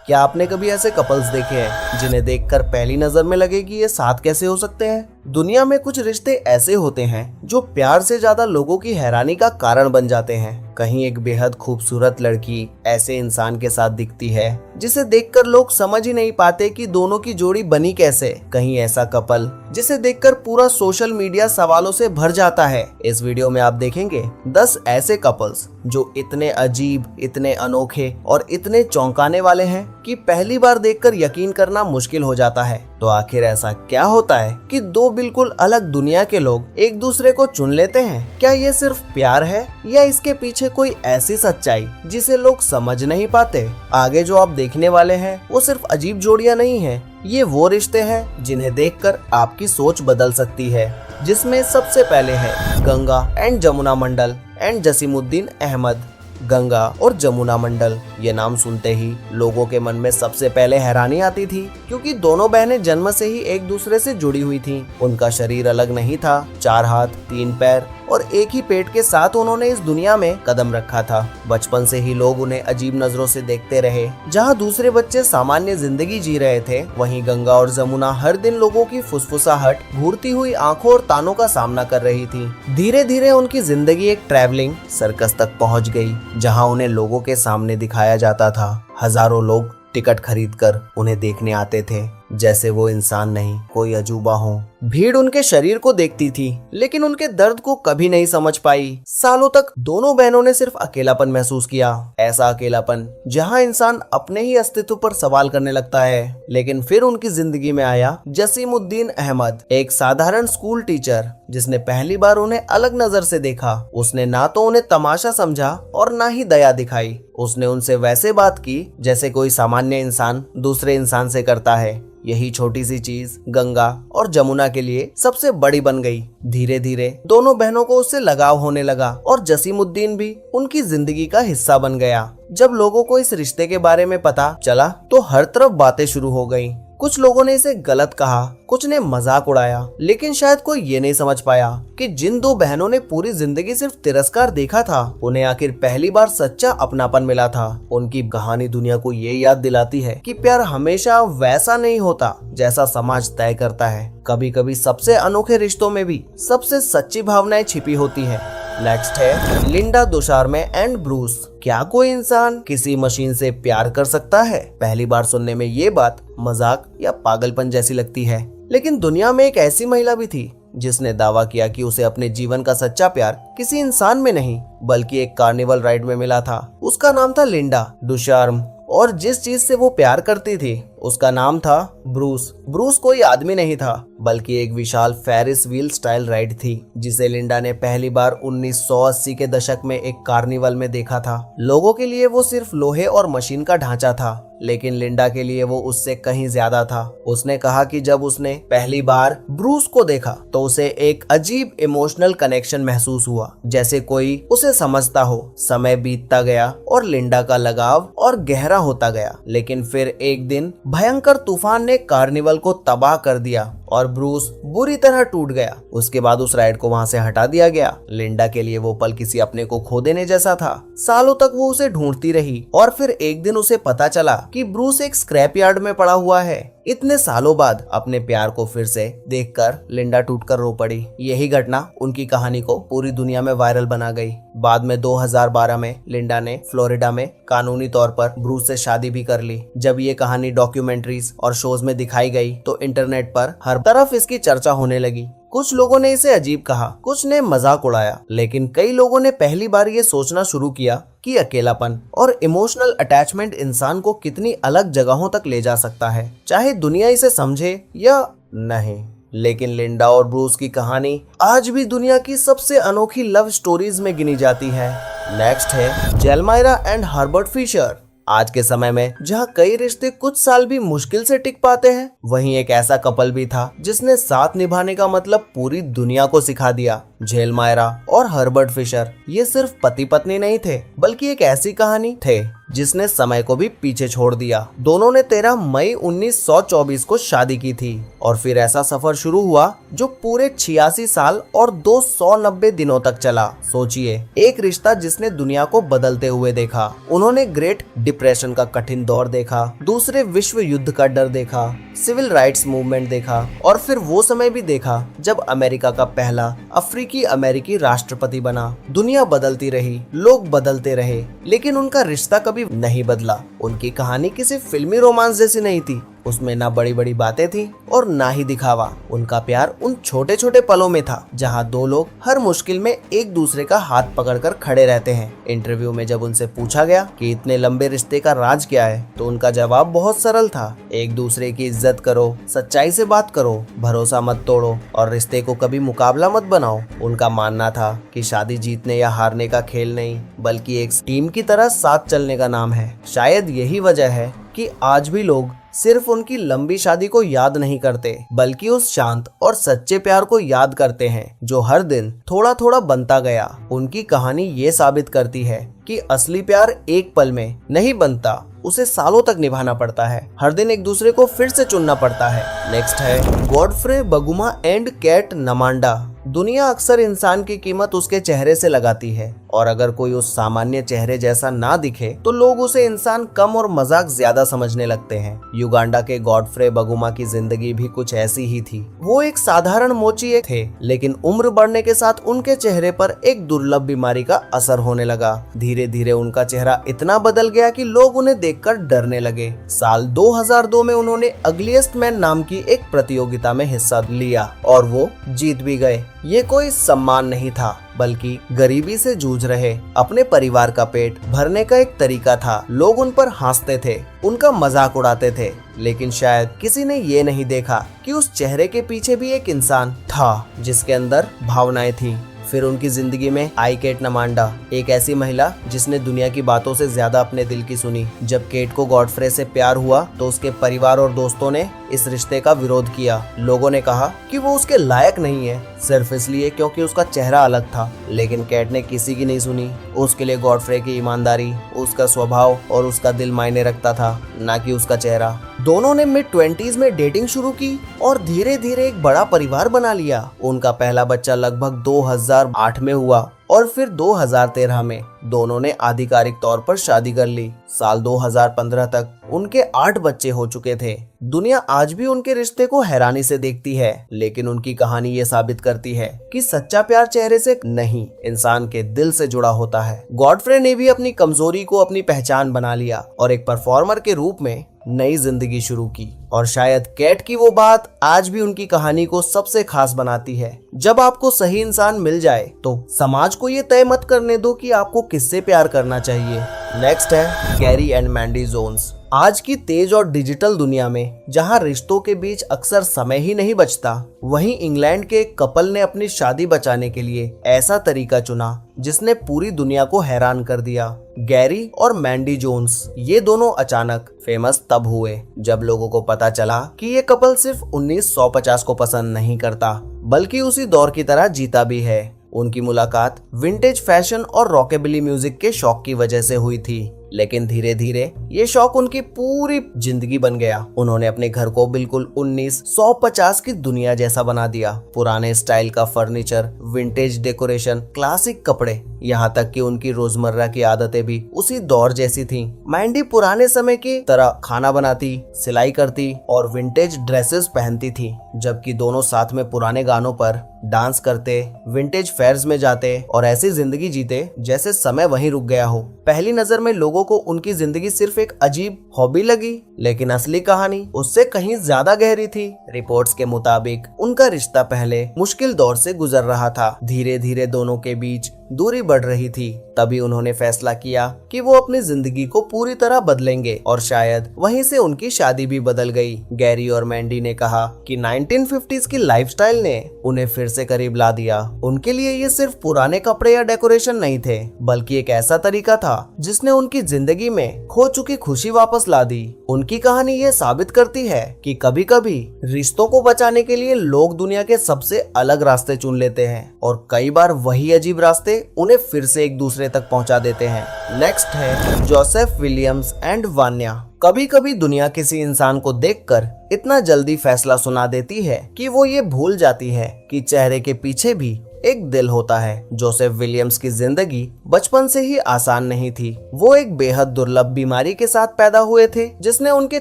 क्या आपने कभी ऐसे कपल्स देखे हैं जिन्हें देखकर पहली नजर में लगे कि ये साथ कैसे हो सकते हैं? दुनिया में कुछ रिश्ते ऐसे होते हैं जो प्यार से ज्यादा लोगों की हैरानी का कारण बन जाते हैं। कहीं एक बेहद खूबसूरत लड़की ऐसे इंसान के साथ दिखती है जिसे देखकर लोग समझ ही नहीं पाते कि दोनों की जोड़ी बनी कैसे। कहीं ऐसा कपल जिसे देखकर पूरा सोशल मीडिया सवालों से भर जाता है। इस वीडियो में आप देखेंगे 10 ऐसे कपल्स जो इतने अजीब, इतने अनोखे और इतने चौंकाने वाले हैं कि पहली बार देखकर यकीन करना मुश्किल हो जाता है। तो आखिर ऐसा क्या होता है कि दो बिल्कुल अलग दुनिया के लोग एक दूसरे को चुन लेते हैं? क्या ये सिर्फ प्यार है या इसके पीछे कोई ऐसी सच्चाई जिसे लोग समझ नहीं पाते? आगे जो आप देखने वाले हैं वो सिर्फ अजीब जोड़ियां नहीं हैं, ये वो रिश्ते हैं जिन्हें देखकर आपकी सोच बदल सकती है। जिसमें सबसे पहले है गंगा एंड जमुना मंडल एंड जसीमुद्दीन अहमद। गंगा और जमुना मंडल, ये नाम सुनते ही लोगों के मन में सबसे पहले हैरानी आती थी, क्योंकि दोनों बहनें जन्म से ही एक दूसरे से जुड़ी हुई थीं। उनका शरीर अलग नहीं था, 4 हाथ 3 पैर और एक ही पेट के साथ उन्होंने इस दुनिया में कदम रखा था। बचपन से ही लोग उन्हें अजीब नजरों से देखते रहे। जहाँ दूसरे बच्चे सामान्य जिंदगी जी रहे थे, वहीं गंगा और जमुना हर दिन लोगों की फुसफुसाहट, घूरती हुई आंखों और तानों का सामना कर रही थी। धीरे धीरे उनकी जिंदगी एक ट्रैवलिंग सर्कस तक पहुंच गई, जहां उन्हें लोगों के सामने दिखाया जाता था। हजारों लोग टिकट खरीदकर उन्हें देखने आते थे, जैसे वो इंसान नहीं कोई अजूबा हो। भीड़ उनके शरीर को देखती थी लेकिन उनके दर्द को कभी नहीं समझ पाई। सालों तक दोनों बहनों ने सिर्फ अकेलापन महसूस किया, ऐसा अकेलापन जहां इंसान अपने ही अस्तित्व पर सवाल करने लगता है। लेकिन फिर उनकी जिंदगी में आया जसीमुद्दीन अहमद, एक साधारण स्कूल टीचर जिसने पहली बार उन्हें अलग नजर से देखा। उसने ना तो उन्हें तमाशा समझा और ना ही दया दिखाई। उसने उनसे वैसे बात की जैसे कोई सामान्य इंसान दूसरे इंसान से करता है। यही छोटी सी चीज गंगा और जमुना के लिए सबसे बड़ी बन गई। धीरे धीरे दोनों बहनों को उससे लगाव होने लगा और जसीमुद्दीन भी उनकी जिंदगी का हिस्सा बन गया। जब लोगों को इस रिश्ते के बारे में पता चला तो हर तरफ बातें शुरू हो गईं। कुछ लोगों ने इसे गलत कहा, कुछ ने मजाक उड़ाया, लेकिन शायद कोई ये नहीं समझ पाया कि जिन दो बहनों ने पूरी जिंदगी सिर्फ तिरस्कार देखा था, उन्हें आखिर पहली बार सच्चा अपनापन मिला था। उनकी कहानी दुनिया को ये याद दिलाती है कि प्यार हमेशा वैसा नहीं होता जैसा समाज तय करता है। कभी कभी सबसे अनोखे रिश्तों में भी सबसे सच्ची भावनाएं छिपी होती है। नेक्स्ट है लिंडा दुशार्मे एंड ब्रूस। क्या कोई इंसान किसी मशीन से प्यार कर सकता है? पहली बार सुनने में ये बात मजाक या पागलपन जैसी लगती है, लेकिन दुनिया में एक ऐसी महिला भी थी जिसने दावा किया कि उसे अपने जीवन का सच्चा प्यार किसी इंसान में नहीं बल्कि एक कार्निवल राइड में मिला था। उसका नाम था लिंडा दुशार्म और जिस चीज से वो प्यार करती थी उसका नाम था ब्रूस। ब्रूस कोई आदमी नहीं था बल्कि एक विशाल फेरिस व्हील स्टाइल राइड थी, जिसे लिंडा ने पहली बार 1980 के दशक में एक कार्निवल में देखा था। लोगों के लिए वो सिर्फ लोहे और मशीन का ढांचा था, लेकिन लिंडा के लिए वो उससे कहीं ज्यादा था। उसने कहा कि जब उसने पहली बार ब्रूस को देखा तो उसे एक अजीब इमोशनल कनेक्शन महसूस हुआ, जैसे कोई उसे समझता हो। समय बीतता गया और लिंडा का लगाव और गहरा होता गया, लेकिन फिर एक दिन भयंकर तूफान ने कार्निवल को तबाह कर दिया और ब्रूस बुरी तरह टूट गया। उसके बाद उस राइड को वहां से हटा दिया गया। लिंडा के लिए वो पल किसी अपने को खो देने जैसा था। सालों तक वो उसे ढूंढती रही और फिर एक दिन उसे पता चला कि ब्रूस एक स्क्रैप यार्ड में पड़ा हुआ है। इतने सालों बाद अपने प्यार को फिर से देखकर लिंडा टूटकर रो पड़ी। यही घटना उनकी कहानी को पूरी दुनिया में वायरल बना गई। बाद में 2012 में लिंडा ने फ्लोरिडा में कानूनी तौर पर ब्रूस से शादी भी कर ली। जब ये कहानी डॉक्यूमेंट्रीज और शोज में दिखाई गई तो इंटरनेट पर हर तरफ इसकी चर्चा होने लगी। कुछ लोगों ने इसे अजीब कहा, कुछ ने मजाक उड़ाया, लेकिन कई लोगों ने पहली बार ये सोचना शुरू किया कि अकेलापन और इमोशनल अटैचमेंट इंसान को कितनी अलग जगहों तक ले जा सकता है, चाहे दुनिया इसे समझे या नहीं। लेकिन लिंडा और ब्रूस की कहानी आज भी दुनिया की सबसे अनोखी लव स्टोरीज में गिनी जाती है। नेक्स्ट है जेलमायरा एंड हर्बर्ट फिशर। आज के समय में जहाँ कई रिश्ते कुछ साल भी मुश्किल से टिक पाते हैं, वहीं एक ऐसा कपल भी था जिसने साथ निभाने का मतलब पूरी दुनिया को सिखा दिया। जेलमायरा और हर्बर्ट फिशर ये सिर्फ पति पत्नी नहीं थे, बल्कि एक ऐसी कहानी थे जिसने समय को भी पीछे छोड़ दिया। दोनों ने 13 मई 1924 को शादी की थी और फिर ऐसा सफर शुरू हुआ जो पूरे 86 साल और 290 दिनों तक चला। सोचिए, एक रिश्ता जिसने दुनिया को बदलते हुए देखा। उन्होंने ग्रेट डिप्रेशन का कठिन दौर देखा, दूसरे विश्व युद्ध का डर देखा, सिविल राइट्स मूवमेंट देखा और फिर वो समय भी देखा जब अमेरिका का पहला अफ्रीकी अमेरिकी राष्ट्रपति बना। दुनिया बदलती रही, लोग बदलते रहे, लेकिन उनका रिश्ता कभी नहीं बदला। उनकी कहानी किसी फिल्मी रोमांस जैसी नहीं थी। उसमें ना बड़ी बड़ी बातें थी और ना ही दिखावा। उनका प्यार उन छोटे छोटे पलों में था जहां दो लोग हर मुश्किल में एक दूसरे का हाथ पकड़कर खड़े रहते हैं। इंटरव्यू में जब उनसे पूछा गया कि इतने लंबे रिश्ते का राज क्या है, तो उनका जवाब बहुत सरल था। एक दूसरे की इज्जत करो, सच्चाई से बात करो, भरोसा मत तोड़ो और रिश्ते को कभी मुकाबला मत बनाओ। उनका मानना था कि शादी जीतने या हारने का खेल नहीं, बल्कि एक टीम की तरह साथ चलने का नाम है। शायद यही वजह है कि आज भी लोग सिर्फ उनकी लंबी शादी को याद नहीं करते, बल्कि उस शांत और सच्चे प्यार को याद करते हैं जो हर दिन थोड़ा थोड़ा बनता गया। उनकी कहानी ये साबित करती है कि असली प्यार एक पल में नहीं बनता, उसे सालों तक निभाना पड़ता है। हर दिन एक दूसरे को फिर से चुनना पड़ता है। नेक्स्ट है गॉडफ्रे बगुमा एंड कैट नमांडा। दुनिया अक्सर इंसान की कीमत उसके चेहरे से लगाती है और अगर कोई उस सामान्य चेहरे जैसा ना दिखे तो लोग उसे इंसान कम और मजाक ज्यादा समझने लगते हैं। युगांडा के गॉडफ्रे बगुमा की जिंदगी भी कुछ ऐसी ही थी। वो एक साधारण मोची थे, लेकिन उम्र बढ़ने के साथ उनके चेहरे पर एक दुर्लभ बीमारी का असर होने लगा। धीरे धीरे उनका चेहरा इतना बदल गया कि लोग उन्हें देखकर डरने लगे। साल 2002 में उन्होंने अगलीस्ट मैन नाम की एक प्रतियोगिता में हिस्सा लिया और वो जीत भी गए। ये कोई सम्मान नहीं था, बल्कि गरीबी से जूझ रहे अपने परिवार का पेट भरने का एक तरीका था। लोग उन पर हंसते थे, उनका मजाक उड़ाते थे, लेकिन शायद किसी ने ये नहीं देखा कि उस चेहरे के पीछे भी एक इंसान था जिसके अंदर भावनाएं थी। फिर उनकी जिंदगी में आई केट नमांडा, एक ऐसी महिला जिसने दुनिया की बातों से ज्यादा अपने दिल की सुनी। जब केट को गॉडफ्रे से प्यार हुआ तो उसके परिवार और दोस्तों ने इस रिश्ते का विरोध किया। लोगों ने कहा कि वो उसके लायक नहीं है, सिर्फ इसलिए क्योंकि उसका चेहरा अलग था। लेकिन कैट ने किसी की नहीं सुनी। उसके लिए गॉडफ्रे की ईमानदारी, उसका स्वभाव और उसका दिल मायने रखता था, ना कि उसका चेहरा। दोनों ने मिड 20s में डेटिंग शुरू की और धीरे धीरे एक बड़ा परिवार बना लिया। उनका पहला बच्चा लगभग 2008 में हुआ और फिर 2013 में दोनों ने आधिकारिक तौर पर शादी कर ली। साल 2015 तक उनके 8 बच्चे हो चुके थे। दुनिया आज भी उनके रिश्ते को हैरानी से देखती है, लेकिन उनकी कहानी ये साबित करती है कि सच्चा प्यार चेहरे से नहीं, इंसान के दिल से जुड़ा होता है। गॉडफ्रे ने भी अपनी कमजोरी को अपनी पहचान बना लिया और एक परफॉर्मर के रूप में नई जिंदगी शुरू की। और शायद कैट की वो बात आज भी उनकी कहानी को सबसे खास बनाती है। जब आपको सही इंसान मिल जाए तो समाज को ये तय मत करने दो कि आपको किससे प्यार करना चाहिए। नेक्स्ट है गैरी एंड मैंडी जोन्स। आज की तेज और डिजिटल दुनिया में जहां रिश्तों के बीच अक्सर समय ही नहीं बचता, वहीं इंग्लैंड के एक कपल ने अपनी शादी बचाने के लिए ऐसा तरीका चुना जिसने पूरी दुनिया को हैरान कर दिया। गैरी और मैंडी जोन्स ये दोनों अचानक फेमस तब हुए जब लोगों को पता चला कि ये कपल सिर्फ 1950 को पसंद नहीं करता, बल्कि उसी दौर की तरह जीता भी है। उनकी मुलाकात विंटेज फैशन और रॉकेबिली म्यूजिक के शौक की वजह से हुई थी, लेकिन धीरे धीरे ये शौक उनकी पूरी जिंदगी बन गया। उन्होंने अपने घर को बिल्कुल 1950 की दुनिया जैसा बना दिया। पुराने स्टाइल का फर्नीचर, विंटेज डेकोरेशन, क्लासिक कपड़े, यहाँ तक कि उनकी रोजमर्रा की आदतें भी उसी दौर जैसी थीं। मैंडी पुराने समय की तरह खाना बनाती, सिलाई करती और विंटेज ड्रेसेस पहनती थी, जबकि दोनों साथ में पुराने गानों पर डांस करते, विंटेज फेयर्स में जाते और ऐसी जिंदगी जीते जैसे समय वहीं रुक गया हो। पहली नजर में लोगों को उनकी जिंदगी सिर्फ एक अजीब हॉबी लगी, लेकिन असली कहानी उससे कहीं ज्यादा गहरी थी। रिपोर्ट्स के मुताबिक उनका रिश्ता पहले मुश्किल दौर से गुजर रहा था। धीरे धीरे दोनों के बीच दूरी बढ़ रही थी। तभी उन्होंने फैसला किया कि वो अपनी जिंदगी को पूरी तरह बदलेंगे और शायद वहीं से उनकी शादी भी बदल गई। गैरी और मैंडी ने कहा कि 1950s की लाइफस्टाइल ने उन्हें फिर से करीब ला दिया। उनके लिए ये सिर्फ पुराने कपड़े या डेकोरेशन नहीं थे, बल्कि एक ऐसा तरीका था जिसने उनकी जिंदगी में खो चुकी खुशी वापस ला दी। उनकी कहानी ये साबित करती है कि कभी कभी रिश्तों को बचाने के लिए लोग दुनिया के सबसे अलग रास्ते चुन लेते हैं और कई बार वही अजीब रास्ते से उन्हें फिर से एक दूसरे तक पहुंचा देते हैं। नेक्स्ट है जोसेफ विलियम्स एंड वान्या। कभी कभी दुनिया किसी इंसान को देखकर इतना जल्दी फैसला सुना देती है कि वो ये भूल जाती है कि चेहरे के पीछे भी एक दिल होता है। जोसेफ विलियम्स की जिंदगी बचपन से ही आसान नहीं थी। वो एक बेहद दुर्लभ बीमारी के साथ पैदा हुए थे जिसने उनके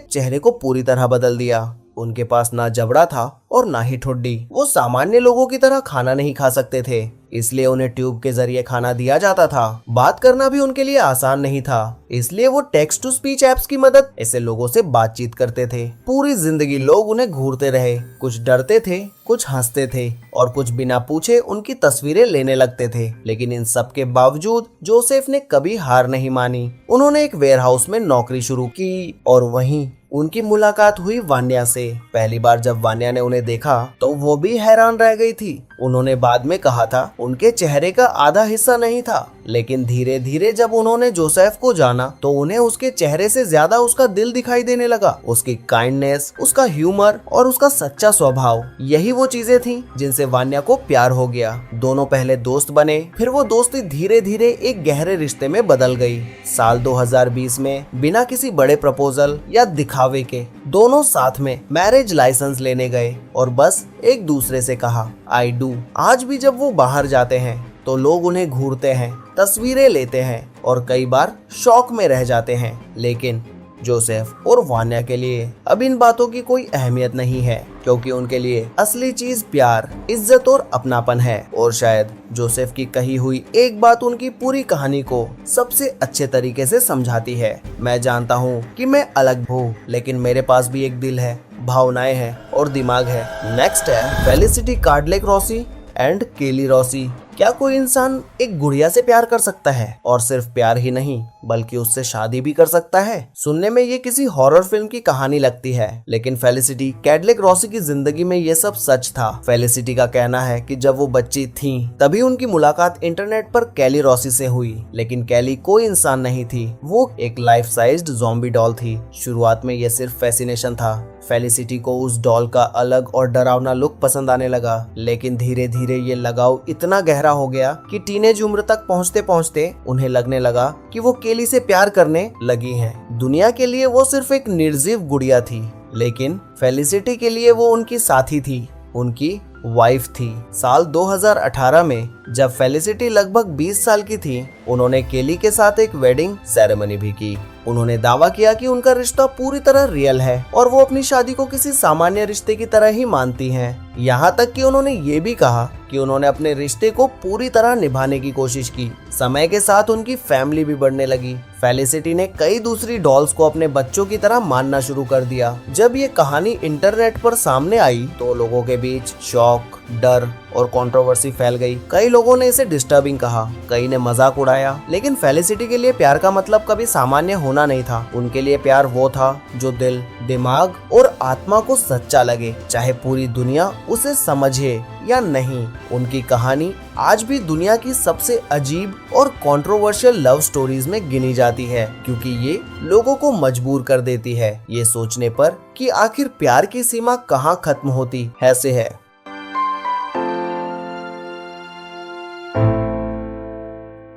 चेहरे को पूरी तरह बदल दिया। उनके पास ना जबड़ा था और ना ही ठुड्डी। वो सामान्य लोगों की तरह खाना नहीं खा सकते थे, इसलिए उन्हें ट्यूब के जरिए खाना दिया जाता था। बात करना भी उनके लिए आसान नहीं था, इसलिए वो टेक्स्ट टू स्पीच ऐप्स की मदद ऐसे लोगों से बातचीत करते थे। पूरी जिंदगी लोग उन्हें घूरते रहे, कुछ डरते थे, कुछ हंसते थे और कुछ बिना पूछे उनकी तस्वीरें लेने लगते थे। लेकिन इन सब के बावजूद जोसेफ ने कभी हार नहीं मानी। उन्होंने एक वेयरहाउस में नौकरी शुरू की और वहीं उनकी मुलाकात हुई वान्या से। पहली बार जब वान्या ने उन्हें देखा तो वो भी हैरान रह गई थी। उन्होंने बाद में कहा था उनके चेहरे का आधा हिस्सा नहीं था, लेकिन धीरे धीरे जब उन्होंने जोसेफ को जाना तो उन्हें उसके चेहरे से ज्यादा उसका दिल दिखाई देने लगा। उसकी काइंडनेस, उसका ह्यूमर और उसका सच्चा स्वभाव, यही वो चीजें थी जिनसे वान्या को प्यार हो गया। दोनों पहले दोस्त बने, फिर वो दोस्ती धीरे धीरे एक गहरे रिश्ते में बदल गई। साल 2020 में बिना किसी बड़े प्रपोजल या दिखावे के दोनों साथ में मैरिज लाइसेंस लेने गए और बस एक दूसरे से कहा आई डू। आज भी जब वो बाहर जाते हैं तो लोग उन्हें घूरते हैं, तस्वीरें लेते हैं और कई बार शौक में रह जाते हैं। लेकिन जोसेफ और वान्या के लिए अब इन बातों की कोई अहमियत नहीं है, क्योंकि उनके लिए असली चीज प्यार, इज्जत और अपनापन है। और शायद जोसेफ की कही हुई एक बात उनकी पूरी कहानी को सबसे अच्छे तरीके से समझाती है। मैं जानता हूँ कि मैं अलग हूँ, लेकिन मेरे पास भी एक दिल है, भावनाएं हैं और दिमाग है। नेक्स्ट है फेलिसिटी कार्डलेक रॉसी एंड केली रॉसी। क्या कोई इंसान एक गुड़िया से प्यार कर सकता है? और सिर्फ प्यार ही नहीं बल्कि उससे शादी भी कर सकता है? सुनने में ये किसी हॉरर फिल्म की कहानी लगती है, लेकिन फेलिसिटी कैडलेक रॉसी की जिंदगी में ये सब सच था। फेलिसिटी का कहना है कि जब वो बच्ची थी तभी उनकी मुलाकात इंटरनेट पर कैली रॉसी से हुई, लेकिन कैली कोई इंसान नहीं थी, वो एक लाइफ साइज्ड ज़ॉम्बी डॉल थी। शुरुआत में ये सिर्फ फैसिनेशन था। फेलिसिटी को उस डॉल का अलग और डरावना लुक पसंद आने लगा, लेकिन धीरे धीरे ये लगाव इतना गहरा हो गया कि टीनेज उम्र तक पहुंचते पहुंचते उन्हें लगने लगा कि वो केली से प्यार करने लगी हैं। दुनिया के लिए वो सिर्फ एक निर्जीव गुड़िया थी, लेकिन फेलिसिटी के लिए वो उनकी साथी थी, उनकी वाइफ थी। साल 2018 में जब फेलिसिटी लगभग 20 साल की थी, उन्होंने केली के साथ एक वेडिंग सेरेमनी भी की। उन्होंने दावा किया कि उनका रिश्ता पूरी तरह रियल है और वो अपनी शादी को किसी सामान्य रिश्ते की तरह ही मानती हैं। यहाँ तक कि उन्होंने ये भी कहा कि उन्होंने अपने रिश्ते को पूरी तरह निभाने की कोशिश की। समय के साथ उनकी फैमिली भी बढ़ने लगी। फेलिसिटी ने कई दूसरी डॉल्स को अपने बच्चों की तरह मानना शुरू कर दिया। जब ये कहानी इंटरनेट पर सामने आई तो लोगों के बीच शौक, डर और कंट्रोवर्सी फैल गई। कई लोगों ने इसे डिस्टर्बिंग कहा, कई ने मजाक उड़ाया, लेकिन फेलिसिटी के लिए प्यार का मतलब कभी सामान्य होना नहीं था। उनके लिए प्यार वो था जो दिल, दिमाग और आत्मा को सच्चा लगे, चाहे पूरी दुनिया उसे समझे या नहीं। उनकी कहानी आज भी दुनिया की सबसे अजीब और कंट्रोवर्शियल लव स्टोरीज में गिनी जाती है, क्योंकि ये लोगों को मजबूर कर देती है ये सोचने पर कि आखिर प्यार की सीमा कहाँ खत्म होती है से है।